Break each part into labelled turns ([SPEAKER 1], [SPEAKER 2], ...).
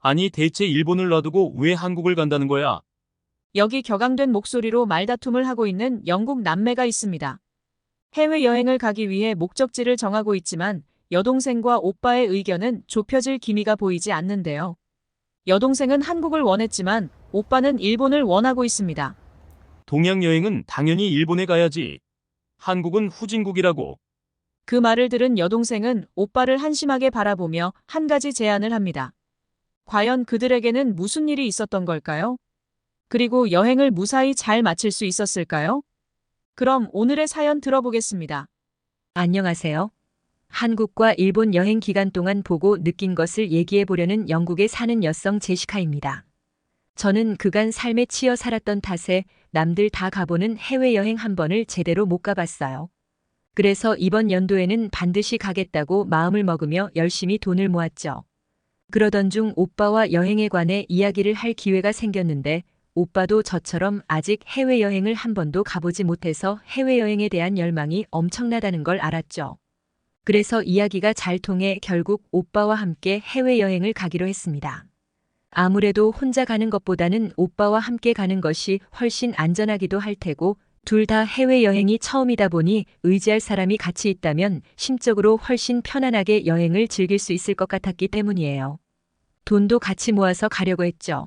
[SPEAKER 1] 아니 대체 일본을 놔두고 왜 한국을 간다는 거야?
[SPEAKER 2] 여기 격앙된 목소리로 말다툼을 하고 있는 영국 남매가 있습니다. 해외여행을 가기 위해 목적지를 정하고 있지만 여동생과 오빠의 의견은 좁혀질 기미가 보이지 않는데요. 여동생은 한국을 원했지만 오빠는 일본을 원하고 있습니다.
[SPEAKER 1] 동양 여행은 당연히 일본에 가야지. 한국은 후진국이라고.
[SPEAKER 2] 그 말을 들은 여동생은 오빠를 한심하게 바라보며 한 가지 제안을 합니다. 과연 그들에게는 무슨 일이 있었던 걸까요? 그리고 여행을 무사히 잘 마칠 수 있었을까요? 그럼 오늘의 사연 들어보겠습니다.
[SPEAKER 3] 안녕하세요. 한국과 일본 여행 기간 동안 보고 느낀 것을 얘기해 보려는 영국에 사는 여성 제시카입니다. 저는 그간 삶에 치여 살았던 탓에 남들 다 가보는 해외여행 한 번을 제대로 못 가봤어요. 그래서 이번 연도에는 반드시 가겠다고 마음을 먹으며 열심히 돈을 모았죠. 그러던 중 오빠와 여행에 관해 이야기를 할 기회가 생겼는데 오빠도 저처럼 아직 해외여행을 한 번도 가보지 못해서 해외여행에 대한 열망이 엄청나다는 걸 알았죠. 그래서 이야기가 잘 통해 결국 오빠와 함께 해외여행을 가기로 했습니다. 아무래도 혼자 가는 것보다는 오빠와 함께 가는 것이 훨씬 안전하기도 할 테고 둘 다 해외여행이 처음이다 보니 의지할 사람이 같이 있다면 심적으로 훨씬 편안하게 여행을 즐길 수 있을 것 같았기 때문이에요. 돈도 같이 모아서 가려고 했죠.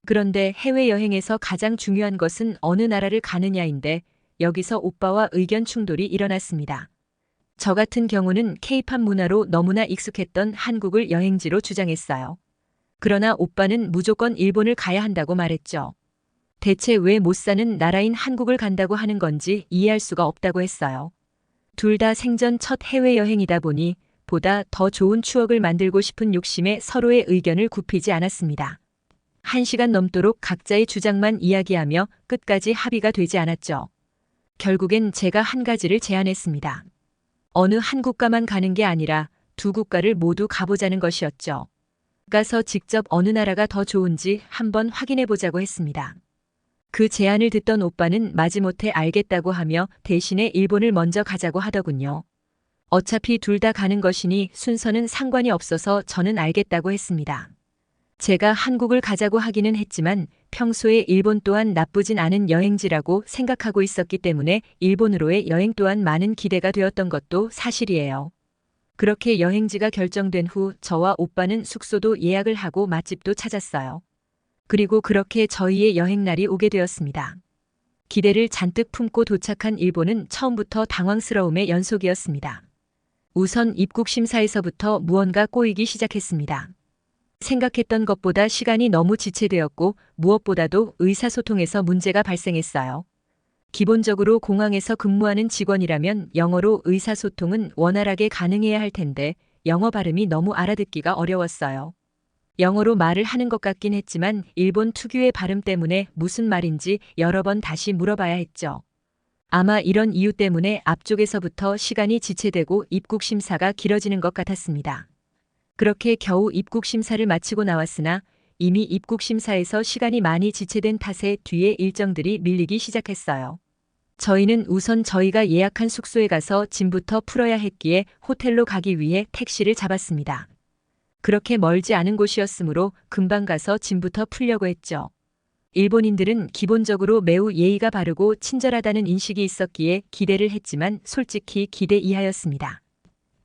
[SPEAKER 3] 그런데 해외여행에서 가장 중요한 것은 어느 나라를 가느냐인데 여기서 오빠와 의견 충돌이 일어났습니다. 저 같은 경우는 케이팝 문화로 너무나 익숙했던 한국을 여행지로 주장했어요. 그러나 오빠는 무조건 일본을 가야 한다고 말했죠. 대체 왜 못 사는 나라인 한국을 간다고 하는 건지 이해할 수가 없다고 했어요. 둘 다 생전 첫 해외여행이다 보니 보다 더 좋은 추억을 만들고 싶은 욕심에 서로의 의견을 굽히지 않았습니다. 1시간 넘도록 각자의 주장만 이야기하며 끝까지 합의가 되지 않았죠. 결국엔 제가 한 가지를 제안했습니다. 어느 한 국가만 가는 게 아니라 두 국가를 모두 가보자는 것이었죠. 가서 직접 어느 나라가 더 좋은지 한번 확인해 보자고 했습니다. 그 제안을 듣던 오빠는 마지못해 알겠다고 하며 대신에 일본을 먼저 가자고 하더군요. 어차피 둘 다 가는 것이니 순서는 상관이 없어서 저는 알겠다고 했습니다. 제가 한국을 가자고 하기는 했지만 평소에 일본 또한 나쁘진 않은 여행지라고 생각하고 있었기 때문에 일본으로의 여행 또한 많은 기대가 되었던 것도 사실이에요. 그렇게 여행지가 결정된 후 저와 오빠는 숙소도 예약을 하고 맛집도 찾았어요. 그리고 그렇게 저희의 여행날이 오게 되었습니다. 기대를 잔뜩 품고 도착한 일본은 처음부터 당황스러움의 연속이었습니다. 우선 입국 심사에서부터 무언가 꼬이기 시작했습니다. 생각했던 것보다 시간이 너무 지체되었고 무엇보다도 의사소통에서 문제가 발생했어요. 기본적으로 공항에서 근무하는 직원이라면 영어로 의사소통은 원활하게 가능해야 할 텐데 영어 발음이 너무 알아듣기가 어려웠어요. 영어로 말을 하는 것 같긴 했지만 일본 특유의 발음 때문에 무슨 말인지 여러 번 다시 물어봐야 했죠. 아마 이런 이유 때문에 앞쪽에서부터 시간이 지체되고 입국 심사가 길어지는 것 같았습니다. 그렇게 겨우 입국 심사를 마치고 나왔으나 이미 입국 심사에서 시간이 많이 지체된 탓에 뒤에 일정들이 밀리기 시작했어요. 저희는 우선 저희가 예약한 숙소에 가서 짐부터 풀어야 했기에 호텔로 가기 위해 택시를 잡았습니다. 그렇게 멀지 않은 곳이었으므로 금방 가서 짐부터 풀려고 했죠. 일본인들은 기본적으로 매우 예의가 바르고 친절하다는 인식이 있었기에 기대를 했지만 솔직히 기대 이하였습니다.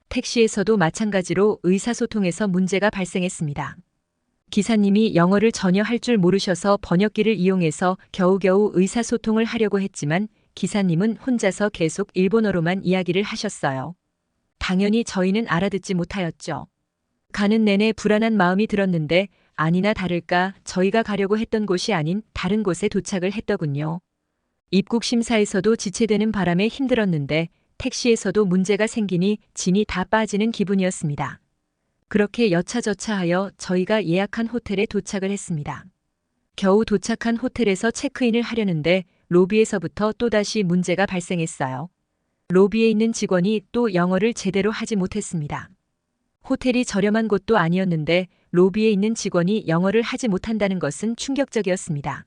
[SPEAKER 3] 택시에서도 마찬가지로 의사소통에서 문제가 발생했습니다. 기사님이 영어를 전혀 할 줄 모르셔서 번역기를 이용해서 겨우겨우 의사소통을 하려고 했지만 기사님은 혼자서 계속 일본어로만 이야기를 하셨어요. 당연히 저희는 알아듣지 못하였죠. 가는 내내 불안한 마음이 들었는데 아니나 다를까 저희가 가려고 했던 곳이 아닌 다른 곳에 도착을 했더군요. 입국 심사에서도 지체되는 바람에 힘들었는데 택시에서도 문제가 생기니 진이 다 빠지는 기분이었습니다. 그렇게 여차저차하여 저희가 예약한 호텔에 도착을 했습니다. 겨우 도착한 호텔에서 체크인을 하려는데 로비에서부터 또다시 문제가 발생했어요. 로비에 있는 직원이 또 영어를 제대로 하지 못했습니다. 호텔이 저렴한 곳도 아니었는데 로비에 있는 직원이 영어를 하지 못한다는 것은 충격적이었습니다.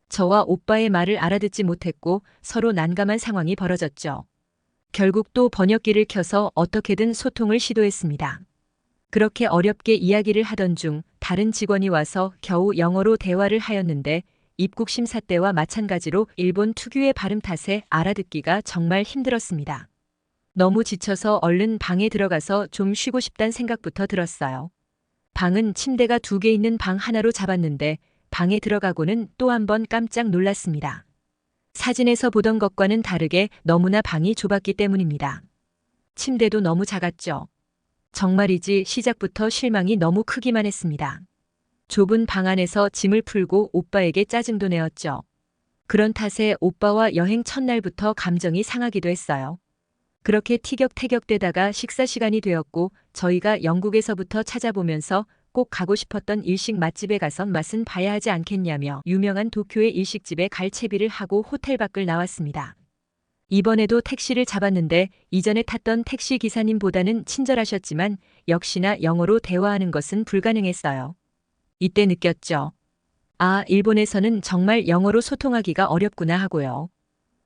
[SPEAKER 3] 저와 오빠의 말을 알아듣지 못했고 서로 난감한 상황이 벌어졌죠. 결국 또 번역기를 켜서 어떻게든 소통을 시도했습니다. 그렇게 어렵게 이야기를 하던 중 다른 직원이 와서 겨우 영어로 대화를 하였는데 입국 심사 때와 마찬가지로 일본 특유의 발음 탓에 알아듣기가 정말 힘들었습니다. 너무 지쳐서 얼른 방에 들어가서 좀 쉬고 싶단 생각부터 들었어요. 방은 침대가 2개 있는 방 하나로 잡았는데 방에 들어가고는 또 한 번 깜짝 놀랐습니다. 사진에서 보던 것과는 다르게 너무나 방이 좁았기 때문입니다. 침대도 너무 작았죠. 정말이지 시작부터 실망이 너무 크기만 했습니다. 좁은 방 안에서 짐을 풀고 오빠에게 짜증도 내었죠. 그런 탓에 오빠와 여행 첫날부터 감정이 상하기도 했어요. 그렇게 티격태격대다가 식사 시간이 되었고 저희가 영국에서부터 찾아보면서 꼭 가고 싶었던 일식 맛집에 가선 맛은 봐야 하지 않겠냐며 유명한 도쿄의 일식집에 갈 채비를 하고 호텔 밖을 나왔습니다. 이번에도 택시를 잡았는데 이전에 탔던 택시 기사님보다는 친절하셨지만 역시나 영어로 대화하는 것은 불가능했어요. 이때 느꼈죠. 아, 일본에서는 정말 영어로 소통하기가 어렵구나 하고요.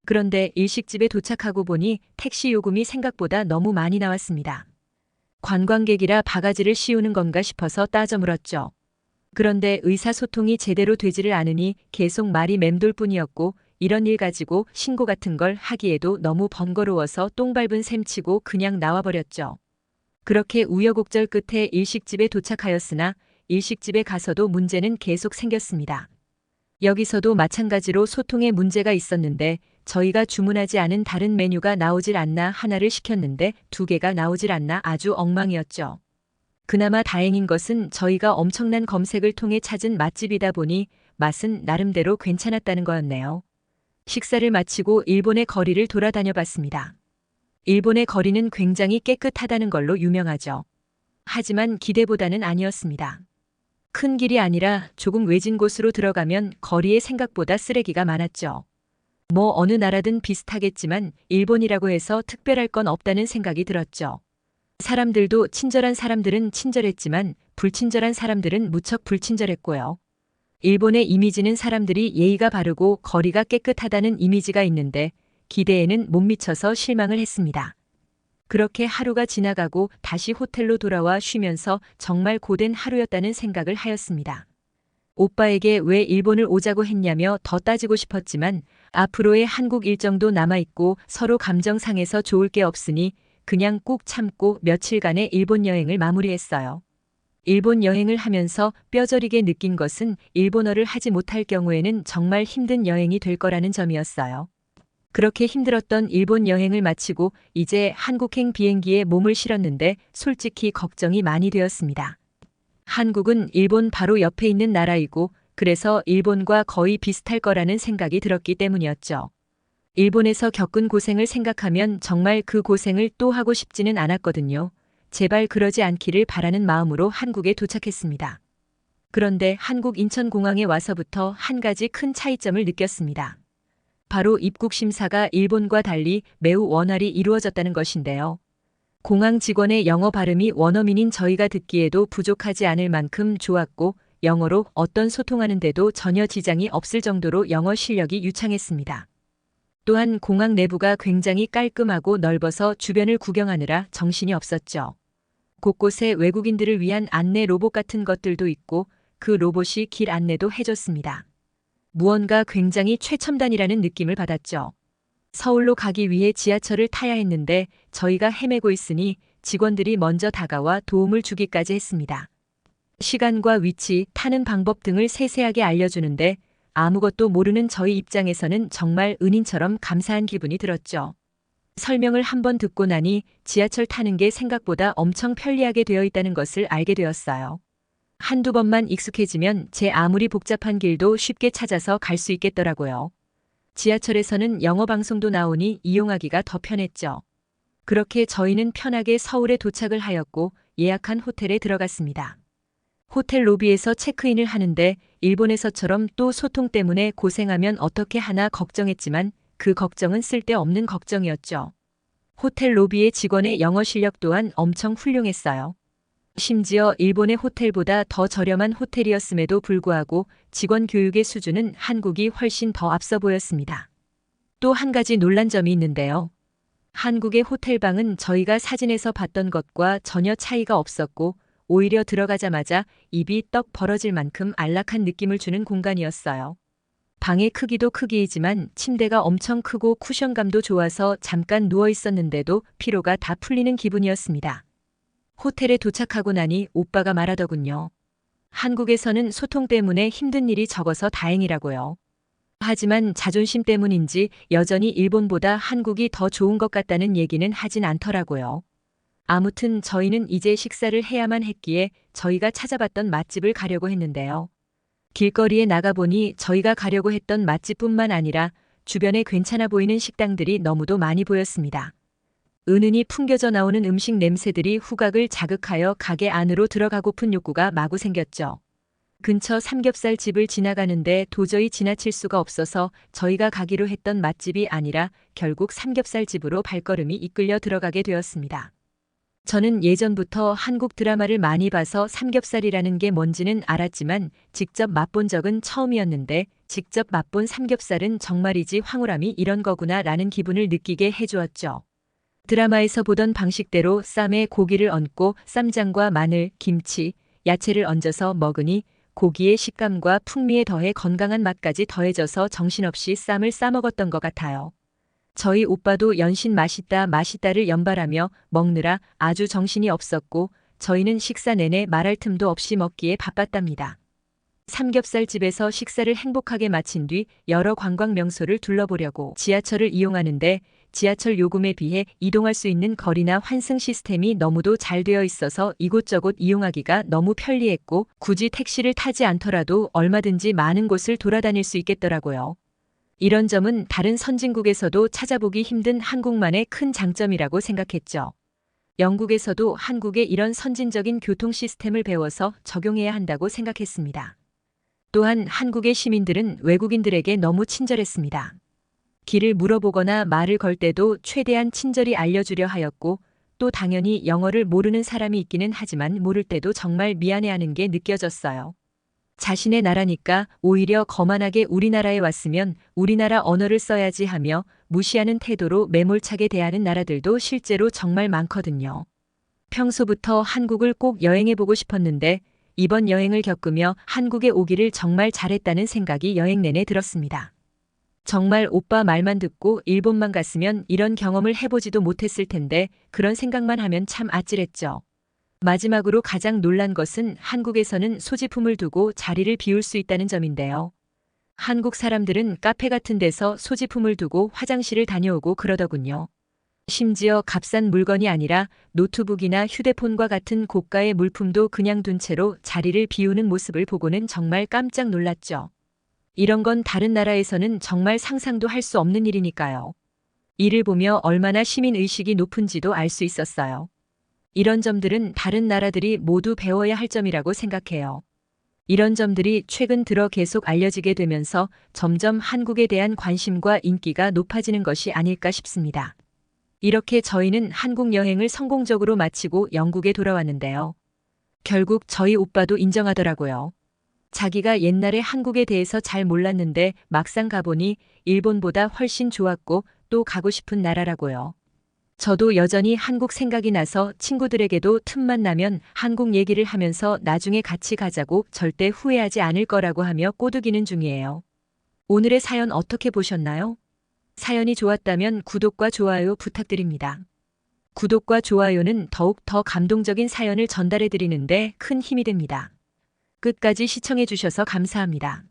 [SPEAKER 3] 그런데 일식집에 도착하고 보니 택시 요금이 생각보다 너무 많이 나왔습니다. 관광객이라 바가지를 씌우는 건가 싶어서 따져 물었죠. 그런데 의사소통이 제대로 되지를 않으니 계속 말이 맴돌 뿐이었고 이런 일 가지고 신고 같은 걸 하기에도 너무 번거로워서 똥 밟은 셈 치고 그냥 나와버렸죠. 그렇게 우여곡절 끝에 일식집에 도착하였으나 일식집에 가서도 문제는 계속 생겼습니다. 여기서도 마찬가지로 소통에 문제가 있었는데 저희가 주문하지 않은 다른 메뉴가 나오질 않나 하나를 시켰는데 2개가 나오질 않나 아주 엉망이었죠. 그나마 다행인 것은 저희가 엄청난 검색을 통해 찾은 맛집이다 보니 맛은 나름대로 괜찮았다는 거였네요. 식사를 마치고 일본의 거리를 돌아다녀 봤습니다. 일본의 거리는 굉장히 깨끗하다는 걸로 유명하죠. 하지만 기대보다는 아니었습니다. 큰 길이 아니라 조금 외진 곳으로 들어가면 거리에 생각보다 쓰레기가 많았죠. 뭐 어느 나라든 비슷하겠지만 일본이라고 해서 특별할 건 없다는 생각이 들었죠. 사람들도 친절한 사람들은 친절했지만 불친절한 사람들은 무척 불친절했고요. 일본의 이미지는 사람들이 예의가 바르고 거리가 깨끗하다는 이미지가 있는데 기대에는 못 미쳐서 실망을 했습니다. 그렇게 하루가 지나가고 다시 호텔로 돌아와 쉬면서 정말 고된 하루였다는 생각을 하였습니다. 오빠에게 왜 일본을 오자고 했냐며 더 따지고 싶었지만 앞으로의 한국 일정도 남아있고 서로 감정 상해서 좋을 게 없으니 그냥 꾹 참고 며칠간의 일본 여행을 마무리했어요. 일본 여행을 하면서 뼈저리게 느낀 것은 일본어를 하지 못할 경우에는 정말 힘든 여행이 될 거라는 점이었어요. 그렇게 힘들었던 일본 여행을 마치고 이제 한국행 비행기에 몸을 실었는데 솔직히 걱정이 많이 되었습니다. 한국은 일본 바로 옆에 있는 나라이고 그래서 일본과 거의 비슷할 거라는 생각이 들었기 때문이었죠. 일본에서 겪은 고생을 생각하면 정말 그 고생을 또 하고 싶지는 않았거든요. 제발 그러지 않기를 바라는 마음으로 한국에 도착했습니다. 그런데 한국 인천공항에 와서부터 한 가지 큰 차이점을 느꼈습니다. 바로 입국 심사가 일본과 달리 매우 원활히 이루어졌다는 것인데요. 공항 직원의 영어 발음이 원어민인 저희가 듣기에도 부족하지 않을 만큼 좋았고 영어로 어떤 소통하는데도 전혀 지장이 없을 정도로 영어 실력이 유창했습니다. 또한 공항 내부가 굉장히 깔끔하고 넓어서 주변을 구경하느라 정신이 없었죠. 곳곳에 외국인들을 위한 안내 로봇 같은 것들도 있고 그 로봇이 길 안내도 해줬습니다. 무언가 굉장히 최첨단이라는 느낌을 받았죠. 서울로 가기 위해 지하철을 타야 했는데 저희가 헤매고 있으니 직원들이 먼저 다가와 도움을 주기까지 했습니다. 시간과 위치, 타는 방법 등을 세세하게 알려주는데 아무것도 모르는 저희 입장에서는 정말 은인처럼 감사한 기분이 들었죠. 설명을 한번 듣고 나니 지하철 타는 게 생각보다 엄청 편리하게 되어 있다는 것을 알게 되었어요. 한두 번만 익숙해지면 제 아무리 복잡한 길도 쉽게 찾아서 갈 수 있겠더라고요. 지하철에서는 영어 방송도 나오니 이용하기가 더 편했죠. 그렇게 저희는 편하게 서울에 도착을 하였고 예약한 호텔에 들어갔습니다. 호텔 로비에서 체크인을 하는데 일본에서처럼 또 소통 때문에 고생하면 어떻게 하나 걱정했지만 그 걱정은 쓸데없는 걱정이었죠. 호텔 로비의 직원의 영어 실력 또한 엄청 훌륭했어요. 심지어 일본의 호텔보다 더 저렴한 호텔이었음에도 불구하고 직원 교육의 수준은 한국이 훨씬 더 앞서 보였습니다. 또 한 가지 놀란 점이 있는데요. 한국의 호텔방은 저희가 사진에서 봤던 것과 전혀 차이가 없었고 오히려 들어가자마자 입이 떡 벌어질 만큼 안락한 느낌을 주는 공간이었어요. 방의 크기도 크기이지만 침대가 엄청 크고 쿠션감도 좋아서 잠깐 누워 있었는데도 피로가 다 풀리는 기분이었습니다. 호텔에 도착하고 나니 오빠가 말하더군요. 한국에서는 소통 때문에 힘든 일이 적어서 다행이라고요. 하지만 자존심 때문인지 여전히 일본보다 한국이 더 좋은 것 같다는 얘기는 하진 않더라고요. 아무튼 저희는 이제 식사를 해야만 했기에 저희가 찾아봤던 맛집을 가려고 했는데요. 길거리에 나가보니 저희가 가려고 했던 맛집뿐만 아니라 주변에 괜찮아 보이는 식당들이 너무도 많이 보였습니다. 은은히 풍겨져 나오는 음식 냄새들이 후각을 자극하여 가게 안으로 들어가고픈 욕구가 마구 생겼죠. 근처 삼겹살 집을 지나가는데 도저히 지나칠 수가 없어서 저희가 가기로 했던 맛집이 아니라 결국 삼겹살 집으로 발걸음이 이끌려 들어가게 되었습니다. 저는 예전부터 한국 드라마를 많이 봐서 삼겹살이라는 게 뭔지는 알았지만 직접 맛본 적은 처음이었는데 직접 맛본 삼겹살은 정말이지 황홀함이 이런 거구나 라는 기분을 느끼게 해주었죠. 드라마에서 보던 방식대로 쌈에 고기를 얹고 쌈장과 마늘, 김치, 야채를 얹어서 먹으니 고기의 식감과 풍미에 더해 건강한 맛까지 더해져서 정신없이 쌈을 싸먹었던 것 같아요. 저희 오빠도 연신 맛있다 맛있다를 연발하며 먹느라 아주 정신이 없었고 저희는 식사 내내 말할 틈도 없이 먹기에 바빴답니다. 삼겹살 집에서 식사를 행복하게 마친 뒤 여러 관광 명소를 둘러보려고 지하철을 이용하는데 지하철 요금에 비해 이동할 수 있는 거리나 환승 시스템이 너무도 잘 되어 있어서 이곳저곳 이용하기가 너무 편리했고 굳이 택시를 타지 않더라도 얼마든지 많은 곳을 돌아다닐 수 있겠더라고요. 이런 점은 다른 선진국에서도 찾아보기 힘든 한국만의 큰 장점이라고 생각했죠. 영국에서도 한국의 이런 선진적인 교통 시스템을 배워서 적용해야 한다고 생각했습니다. 또한 한국의 시민들은 외국인들에게 너무 친절했습니다. 길을 물어보거나 말을 걸 때도 최대한 친절히 알려주려 하였고 또 당연히 영어를 모르는 사람이 있기는 하지만 모를 때도 정말 미안해하는 게 느껴졌어요. 자신의 나라니까 오히려 거만하게 우리나라에 왔으면 우리나라 언어를 써야지 하며 무시하는 태도로 매몰차게 대하는 나라들도 실제로 정말 많거든요. 평소부터 한국을 꼭 여행해보고 싶었는데 이번 여행을 겪으며 한국에 오기를 정말 잘했다는 생각이 여행 내내 들었습니다. 정말 오빠 말만 듣고 일본만 갔으면 이런 경험을 해보지도 못했을 텐데 그런 생각만 하면 참 아찔했죠. 마지막으로 가장 놀란 것은 한국에서는 소지품을 두고 자리를 비울 수 있다는 점인데요. 한국 사람들은 카페 같은 데서 소지품을 두고 화장실을 다녀오고 그러더군요. 심지어 값싼 물건이 아니라 노트북이나 휴대폰과 같은 고가의 물품도 그냥 둔 채로 자리를 비우는 모습을 보고는 정말 깜짝 놀랐죠. 이런 건 다른 나라에서는 정말 상상도 할 수 없는 일이니까요. 이를 보며 얼마나 시민의식이 높은지도 알 수 있었어요. 이런 점들은 다른 나라들이 모두 배워야 할 점이라고 생각해요. 이런 점들이 최근 들어 계속 알려지게 되면서 점점 한국에 대한 관심과 인기가 높아지는 것이 아닐까 싶습니다. 이렇게 저희는 한국 여행을 성공적으로 마치고 영국에 돌아왔는데요. 결국 저희 오빠도 인정하더라고요. 자기가 옛날에 한국에 대해서 잘 몰랐는데 막상 가보니 일본보다 훨씬 좋았고 또 가고 싶은 나라라고요. 저도 여전히 한국 생각이 나서 친구들에게도 틈만 나면 한국 얘기를 하면서 나중에 같이 가자고 절대 후회하지 않을 거라고 하며 꼬드기는 중이에요. 오늘의 사연 어떻게 보셨나요? 사연이 좋았다면 구독과 좋아요 부탁드립니다. 구독과 좋아요는 더욱 더 감동적인 사연을 전달해 드리는데 큰 힘이 됩니다. 끝까지 시청해 주셔서 감사합니다.